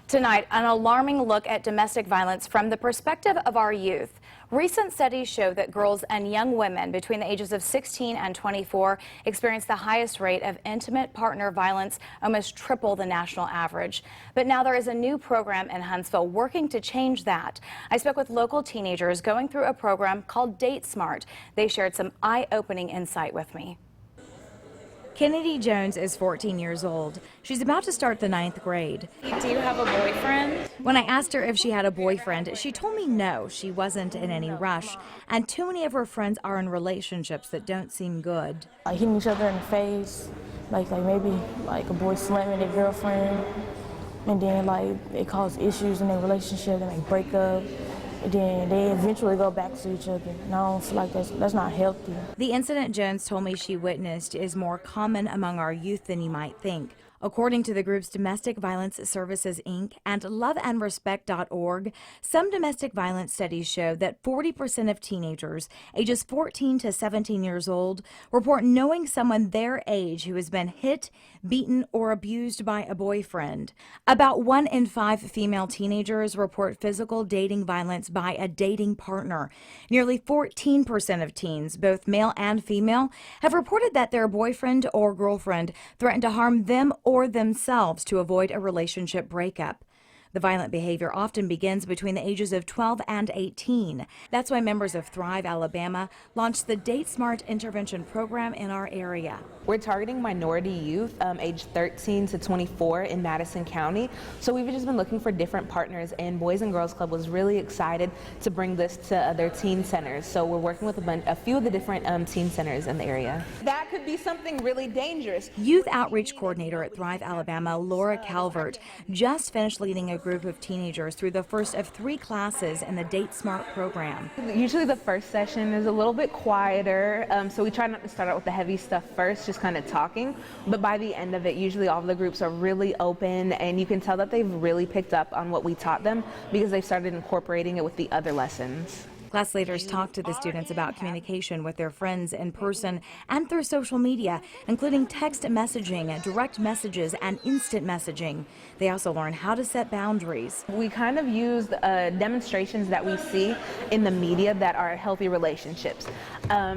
Tonight, an alarming look at domestic violence from the perspective of our youth. Recent studies show that girls and young women between the ages of 16 and 24 experience the highest rate of intimate partner violence, almost triple the national average. But now there is a new program in Huntsville working to change that. I spoke with local teenagers going through a program called Date Smart. They shared some eye-opening insight with me. Kennedy Jones is 14 years old. She's about to start the 9th grade. Do you have a boyfriend? When I asked her if she had a boyfriend, she told me no, she wasn't in any rush. And too many of her friends are in relationships that don't seem good. Like hitting each other in the face, like maybe like a boy slamming their girlfriend, and then like it causes issues in their relationship, they like break up. And then they eventually go back to each other. And I don't feel like that's not healthy. The incident Jones told me she witnessed is more common among our youth than you might think. According to the groups Domestic Violence Services, Inc. and loveandrespect.org, some domestic violence studies show that 40% of teenagers ages 14 to 17 years old report knowing someone their age who has been hit, beaten, or abused by a boyfriend. About 1 in 5 female teenagers report physical dating violence by a dating partner. Nearly 14% of teens, both male and female, have reported that their boyfriend or girlfriend threatened to harm them or themselves to avoid a relationship breakup. The violent behavior often begins between the ages of 12 and 18. That's why members of Thrive, Alabama launched the Date Smart intervention program in our area. We're targeting minority youth aged 13 to 24 in Madison County. So we've just been looking for different partners, and Boys and Girls Club was really excited to bring this to other teen centers. So we're working with a few of the different teen centers in the area. That could be something really dangerous. Youth Outreach Coordinator at Thrive, Alabama, Laura Calvert, just finished leading a group of teenagers through the first of 3 classes in the Date Smart program. Usually the first session is a little bit quieter, so we try not to start out with the heavy stuff first, just kind of talking. But by the end of it, usually all of the groups are really open, and you can tell that they've really picked up on what we taught them because they've started incorporating it with the other lessons. Class leaders talked to the students about communication with their friends in person and through social media, including text messaging, direct messages, and instant messaging. They also learned how to set boundaries. We kind of used demonstrations that we see in the media that are healthy relationships.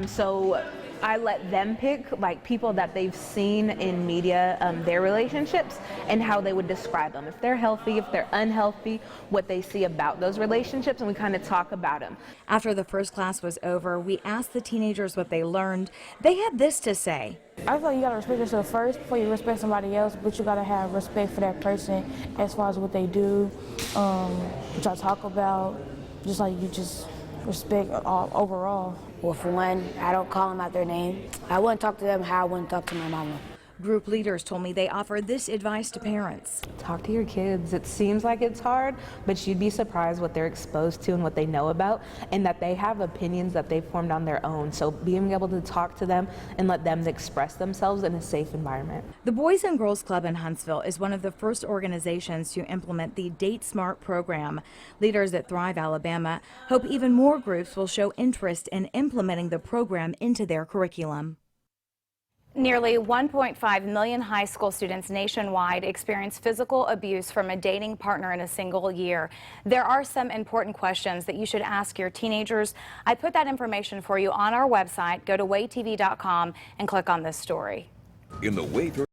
So I let them pick like people that they've seen in media, their relationships, and how they would describe them. If they're healthy, if they're unhealthy, what they see about those relationships, and we kind of talk about them. After the first class was over, we asked the teenagers what they learned. They had this to say. I feel like you gotta respect yourself first before you respect somebody else, but you gotta have respect for that person as far as what they do, what y'all talk about, just like you just respect overall. Well, for one, I don't call them out their name. I wouldn't talk to them how I wouldn't talk to my mama. Group leaders told me they offer this advice to parents. Talk to your kids. It seems like it's hard, but you'd be surprised what they're exposed to and what they know about, and that they have opinions that they've formed on their own. So being able to talk to them and let them express themselves in a safe environment. The Boys and Girls Club in Huntsville is one of the first organizations to implement the Date Smart program. Leaders at Thrive, Alabama hope even more groups will show interest in implementing the program into their curriculum. Nearly 1.5 million high school students nationwide experience physical abuse from a dating partner in a single year. There are some important questions that you should ask your teenagers. I put that information for you on our website. Go to waytv.com and click on this story. In the Way